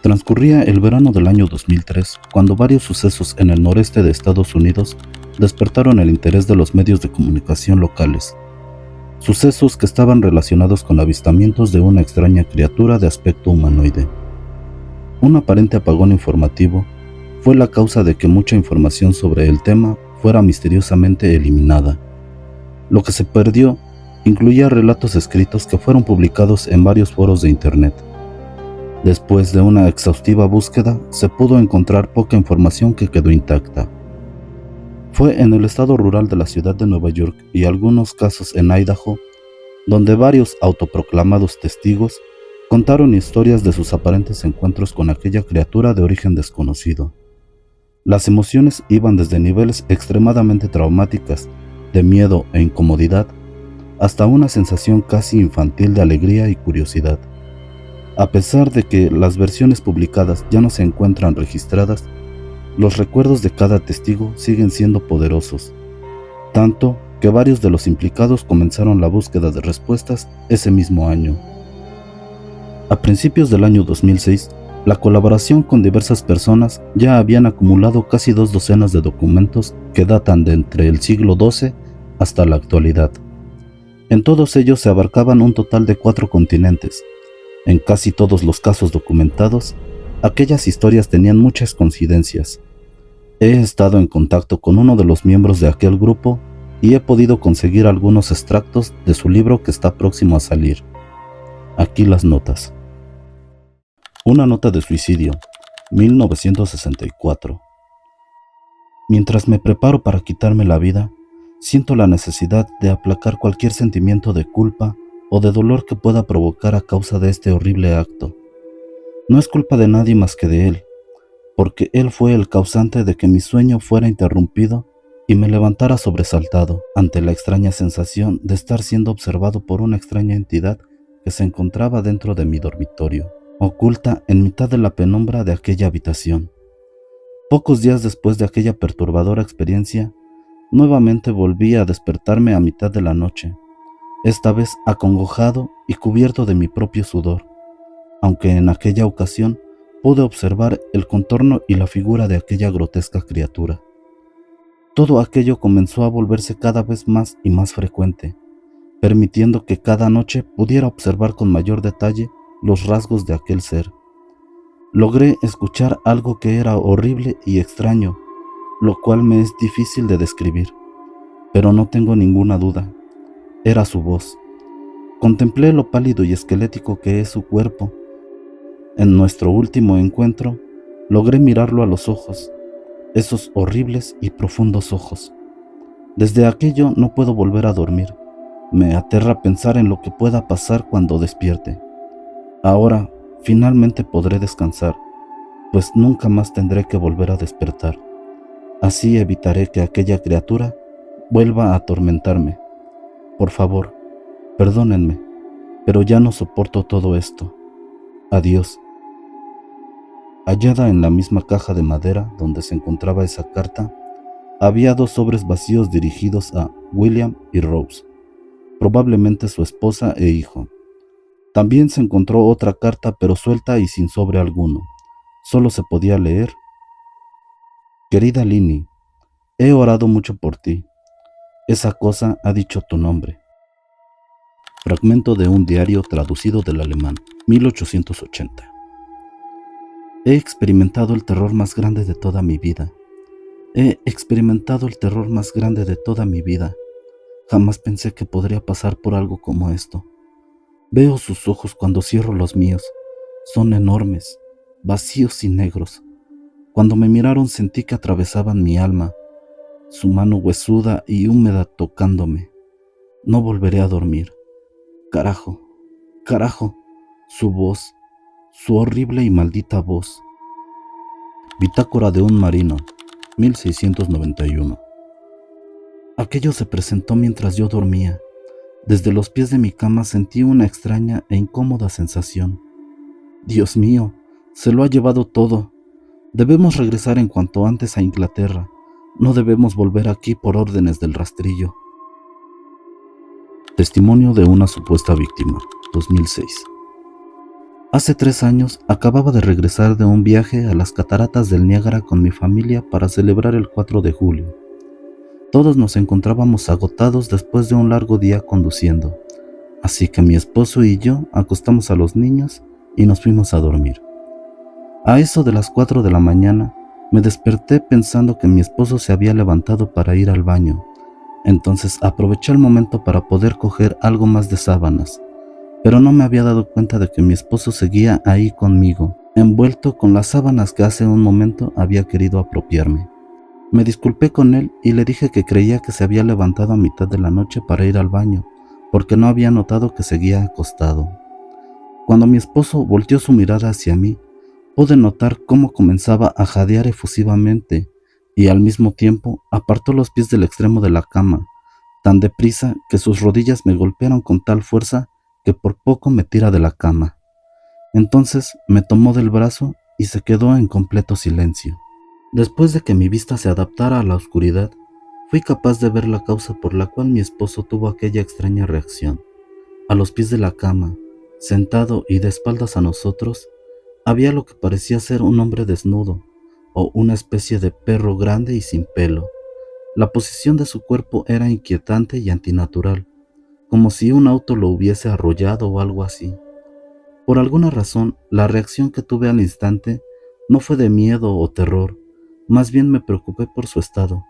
Transcurría el verano del año 2003, cuando varios sucesos en el noreste de Estados Unidos despertaron el interés de los medios de comunicación locales. Sucesos que estaban relacionados con avistamientos de una extraña criatura de aspecto humanoide. Un aparente apagón informativo fue la causa de que mucha información sobre el tema fuera misteriosamente eliminada. Lo que se perdió incluía relatos escritos que fueron publicados en varios foros de internet. Después de una exhaustiva búsqueda, se pudo encontrar poca información que quedó intacta. Fue en el estado rural de la ciudad de Nueva York y algunos casos en Idaho, donde varios autoproclamados testigos contaron historias de sus aparentes encuentros con aquella criatura de origen desconocido. Las emociones iban desde niveles extremadamente traumáticas, de miedo e incomodidad, hasta una sensación casi infantil de alegría y curiosidad. A pesar de que las versiones publicadas ya no se encuentran registradas, los recuerdos de cada testigo siguen siendo poderosos, tanto que varios de los implicados comenzaron la búsqueda de respuestas ese mismo año. A principios del año 2006, la colaboración con diversas personas ya habían acumulado casi 2 docenas de documentos que datan de entre el siglo XII hasta la actualidad. En todos ellos se abarcaban un total de 4 continentes. En casi todos los casos documentados, aquellas historias tenían muchas coincidencias. He estado en contacto con uno de los miembros de aquel grupo y he podido conseguir algunos extractos de su libro que está próximo a salir. Aquí las notas. Una nota de suicidio, 1964. Mientras me preparo para quitarme la vida, siento la necesidad de aplacar cualquier sentimiento de culpa o de dolor que pueda provocar a causa de este horrible acto. No es culpa de nadie más que de él, porque él fue el causante de que mi sueño fuera interrumpido y me levantara sobresaltado ante la extraña sensación de estar siendo observado por una extraña entidad que se encontraba dentro de mi dormitorio, oculta en mitad de la penumbra de aquella habitación. Pocos días después de aquella perturbadora experiencia, nuevamente volví a despertarme a mitad de la noche, esta vez acongojado y cubierto de mi propio sudor, aunque en aquella ocasión pude observar el contorno y la figura de aquella grotesca criatura. Todo aquello comenzó a volverse cada vez más y más frecuente, permitiendo que cada noche pudiera observar con mayor detalle los rasgos de aquel ser. Logré escuchar algo que era horrible y extraño, lo cual me es difícil de describir, pero no tengo ninguna duda. Era su voz. Contemplé lo pálido y esquelético que es su cuerpo. En nuestro último encuentro, logré mirarlo a los ojos, esos horribles y profundos ojos. Desde aquello no puedo volver a dormir. Me aterra pensar en lo que pueda pasar cuando despierte. Ahora, finalmente podré descansar, pues nunca más tendré que volver a despertar. Así evitaré que aquella criatura vuelva a atormentarme. Por favor, perdónenme, pero ya no soporto todo esto. Adiós. Hallada en la misma caja de madera donde se encontraba esa carta, había 2 sobres vacíos dirigidos a William y Rose, probablemente su esposa e hijo. También se encontró otra carta, pero suelta y sin sobre alguno. Solo se podía leer: Querida Linny, he orado mucho por ti. Esa cosa ha dicho tu nombre. Fragmento de un diario traducido del alemán, 1880. He experimentado el terror más grande de toda mi vida. He experimentado el terror más grande de toda mi vida. Jamás pensé que podría pasar por algo como esto. Veo sus ojos cuando cierro los míos. Son enormes, vacíos y negros. Cuando me miraron sentí que atravesaban mi alma, su mano huesuda y húmeda tocándome. No volveré a dormir. Carajo, carajo, su voz, su horrible y maldita voz. Bitácora de un marino, 1691. Aquello se presentó mientras yo dormía. Desde los pies de mi cama sentí una extraña e incómoda sensación. Dios mío, se lo ha llevado todo. Debemos regresar en cuanto antes a Inglaterra. No debemos volver aquí por órdenes del rastrillo. Testimonio de una supuesta víctima, 2006. Hace 3 años acababa de regresar de un viaje a las cataratas del Niágara con mi familia para celebrar el 4 de julio. Todos nos encontrábamos agotados después de un largo día conduciendo, así que mi esposo y yo acostamos a los niños y nos fuimos a dormir. A eso de las 4 de la mañana, me desperté pensando que mi esposo se había levantado para ir al baño. Entonces aproveché el momento para poder coger algo más de sábanas, pero no me había dado cuenta de que mi esposo seguía ahí conmigo, envuelto con las sábanas que hace un momento había querido apropiarme. Me disculpé con él y le dije que creía que se había levantado a mitad de la noche para ir al baño, porque no había notado que seguía acostado. Cuando mi esposo volteó su mirada hacia mí, pude notar cómo comenzaba a jadear efusivamente y al mismo tiempo apartó los pies del extremo de la cama, tan deprisa que sus rodillas me golpearon con tal fuerza que por poco me tira de la cama. Entonces me tomó del brazo y se quedó en completo silencio. Después de que mi vista se adaptara a la oscuridad, fui capaz de ver la causa por la cual mi esposo tuvo aquella extraña reacción. A los pies de la cama, sentado y de espaldas a nosotros, había lo que parecía ser un hombre desnudo, o una especie de perro grande y sin pelo. La posición de su cuerpo era inquietante y antinatural, como si un auto lo hubiese arrollado o algo así. Por alguna razón, la reacción que tuve al instante no fue de miedo o terror, más bien me preocupé por su estado.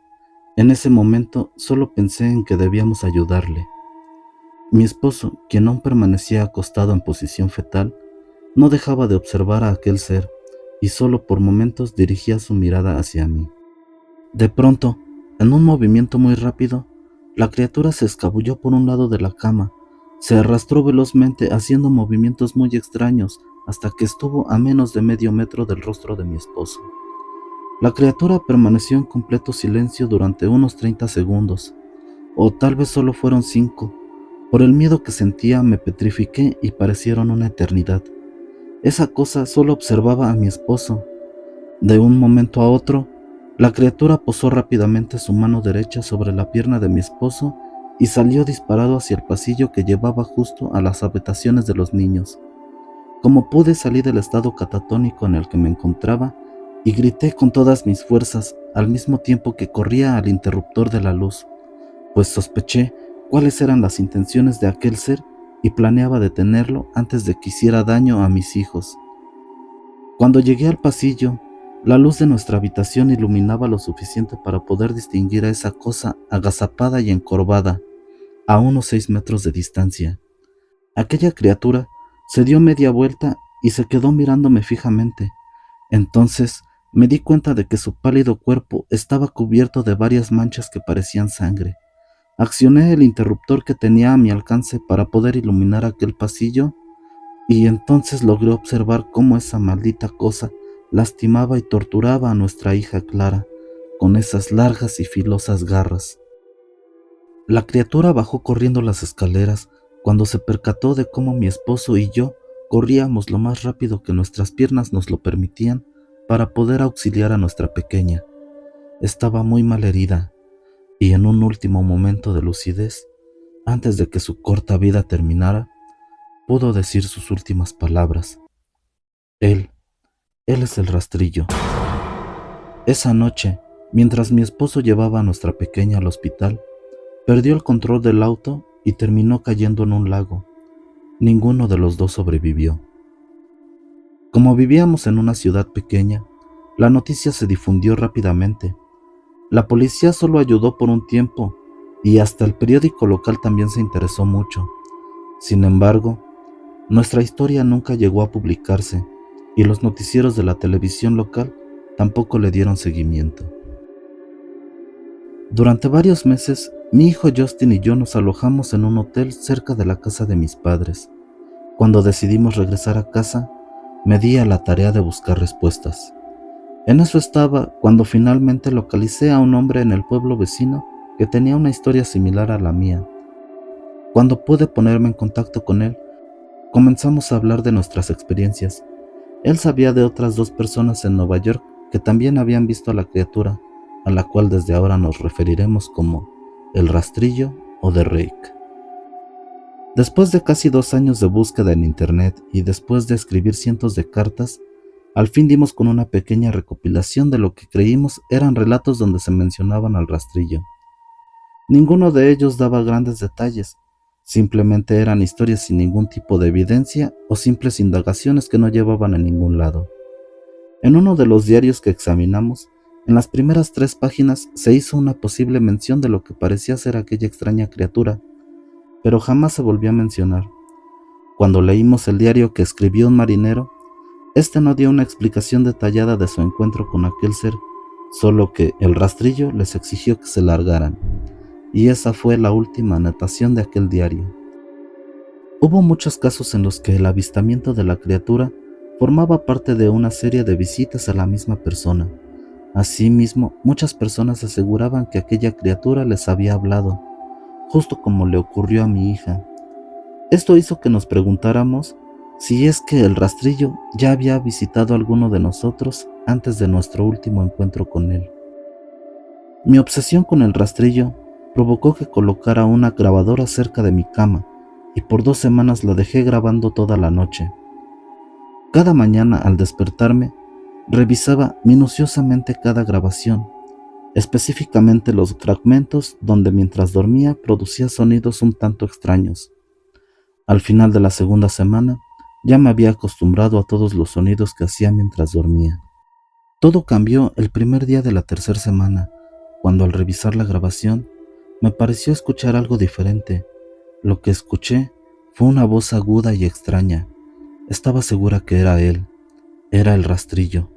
En ese momento solo pensé en que debíamos ayudarle. Mi esposo, quien aún permanecía acostado en posición fetal, no dejaba de observar a aquel ser y solo por momentos dirigía su mirada hacia mí. De pronto, en un movimiento muy rápido, la criatura se escabulló por un lado de la cama, se arrastró velozmente haciendo movimientos muy extraños hasta que estuvo a menos de medio metro del rostro de mi esposo. La criatura permaneció en completo silencio durante unos 30 segundos, o tal vez solo fueron 5. Por el miedo que sentía me petrifiqué y parecieron una eternidad. Esa cosa solo observaba a mi esposo. De un momento a otro, la criatura posó rápidamente su mano derecha sobre la pierna de mi esposo y salió disparado hacia el pasillo que llevaba justo a las habitaciones de los niños. Como pude, salí del estado catatónico en el que me encontraba y grité con todas mis fuerzas al mismo tiempo que corría al interruptor de la luz, pues sospeché cuáles eran las intenciones de aquel ser y planeaba detenerlo antes de que hiciera daño a mis hijos. Cuando llegué al pasillo, la luz de nuestra habitación iluminaba lo suficiente para poder distinguir a esa cosa agazapada y encorvada a unos 6 metros de distancia. Aquella criatura se dio media vuelta y se quedó mirándome fijamente. Entonces me di cuenta de que su pálido cuerpo estaba cubierto de varias manchas que parecían sangre. Accioné el interruptor que tenía a mi alcance para poder iluminar aquel pasillo y entonces logré observar cómo esa maldita cosa lastimaba y torturaba a nuestra hija Clara con esas largas y filosas garras. La criatura bajó corriendo las escaleras cuando se percató de cómo mi esposo y yo corríamos lo más rápido que nuestras piernas nos lo permitían para poder auxiliar a nuestra pequeña. Estaba muy mal herida y en un último momento de lucidez, antes de que su corta vida terminara, pudo decir sus últimas palabras. Él es el rastrillo. Esa noche, mientras mi esposo llevaba a nuestra pequeña al hospital, perdió el control del auto y terminó cayendo en un lago. Ninguno de los dos sobrevivió. Como vivíamos en una ciudad pequeña, la noticia se difundió rápidamente. La policía solo ayudó por un tiempo y hasta el periódico local también se interesó mucho. Sin embargo, nuestra historia nunca llegó a publicarse y los noticieros de la televisión local tampoco le dieron seguimiento. Durante varios meses, mi hijo Justin y yo nos alojamos en un hotel cerca de la casa de mis padres. Cuando decidimos regresar a casa, me di a la tarea de buscar respuestas. En eso estaba cuando finalmente localicé a un hombre en el pueblo vecino que tenía una historia similar a la mía. Cuando pude ponerme en contacto con él, comenzamos a hablar de nuestras experiencias. Él sabía de otras 2 personas en Nueva York que también habían visto a la criatura, a la cual desde ahora nos referiremos como el rastrillo o The Rake. Después de casi 2 años de búsqueda en internet y después de escribir cientos de cartas, al fin dimos con una pequeña recopilación de lo que creímos eran relatos donde se mencionaban al rastrillo. Ninguno de ellos daba grandes detalles, simplemente eran historias sin ningún tipo de evidencia o simples indagaciones que no llevaban a ningún lado. En uno de los diarios que examinamos, en las primeras 3 páginas se hizo una posible mención de lo que parecía ser aquella extraña criatura, pero jamás se volvió a mencionar. Cuando leímos el diario que escribió un marinero, este no dio una explicación detallada de su encuentro con aquel ser, solo que el rastrillo les exigió que se largaran, y esa fue la última anotación de aquel diario. Hubo muchos casos en los que el avistamiento de la criatura formaba parte de una serie de visitas a la misma persona. Asimismo, muchas personas aseguraban que aquella criatura les había hablado, justo como le ocurrió a mi hija. Esto hizo que nos preguntáramos si es que el rastrillo ya había visitado a alguno de nosotros antes de nuestro último encuentro con él. Mi obsesión con el rastrillo provocó que colocara una grabadora cerca de mi cama y por 2 semanas la dejé grabando toda la noche. Cada mañana al despertarme, revisaba minuciosamente cada grabación, específicamente los fragmentos donde mientras dormía producía sonidos un tanto extraños. Al final de la segunda semana, ya me había acostumbrado a todos los sonidos que hacía mientras dormía. Todo cambió el primer día de la tercera semana, cuando al revisar la grabación, me pareció escuchar algo diferente. Lo que escuché fue una voz aguda y extraña. Estaba segura que era él, era el rastrillo.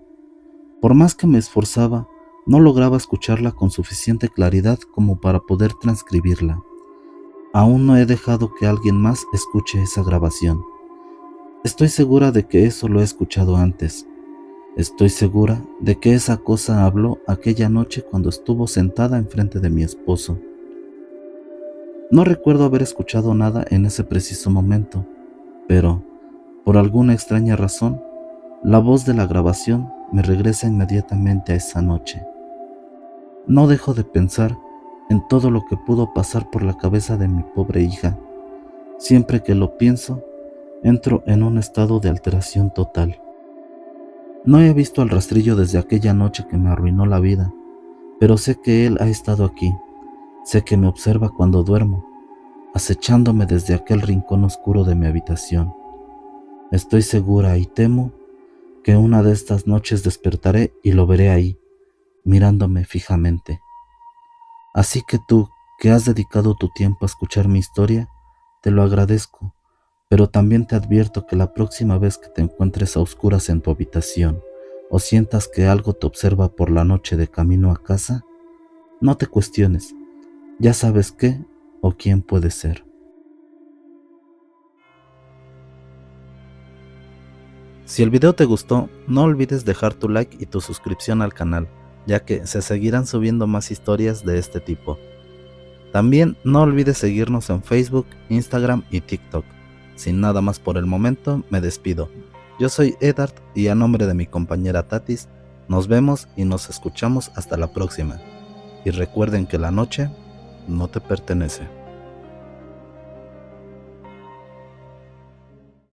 Por más que me esforzaba, no lograba escucharla con suficiente claridad como para poder transcribirla. Aún no he dejado que alguien más escuche esa grabación. Estoy segura de que eso lo he escuchado antes. Estoy segura de que esa cosa habló aquella noche cuando estuvo sentada enfrente de mi esposo. No recuerdo haber escuchado nada en ese preciso momento, pero, por alguna extraña razón, la voz de la grabación me regresa inmediatamente a esa noche. No dejo de pensar en todo lo que pudo pasar por la cabeza de mi pobre hija. Siempre que lo pienso, entro en un estado de alteración total. No he visto al rastrillo desde aquella noche que me arruinó la vida, pero sé que él ha estado aquí. Sé que me observa cuando duermo, acechándome desde aquel rincón oscuro de mi habitación. Estoy segura y temo que una de estas noches despertaré y lo veré ahí, mirándome fijamente. Así que tú, que has dedicado tu tiempo a escuchar mi historia, te lo agradezco, pero también te advierto que la próxima vez que te encuentres a oscuras en tu habitación o sientas que algo te observa por la noche de camino a casa, no te cuestiones, ya sabes qué o quién puede ser. Si el video te gustó, no olvides dejar tu like y tu suscripción al canal, ya que se seguirán subiendo más historias de este tipo. También no olvides seguirnos en Facebook, Instagram y TikTok. Sin nada más por el momento, me despido. Yo soy Edard y a nombre de mi compañera Tatis, nos vemos y nos escuchamos hasta la próxima. Y recuerden que la noche no te pertenece.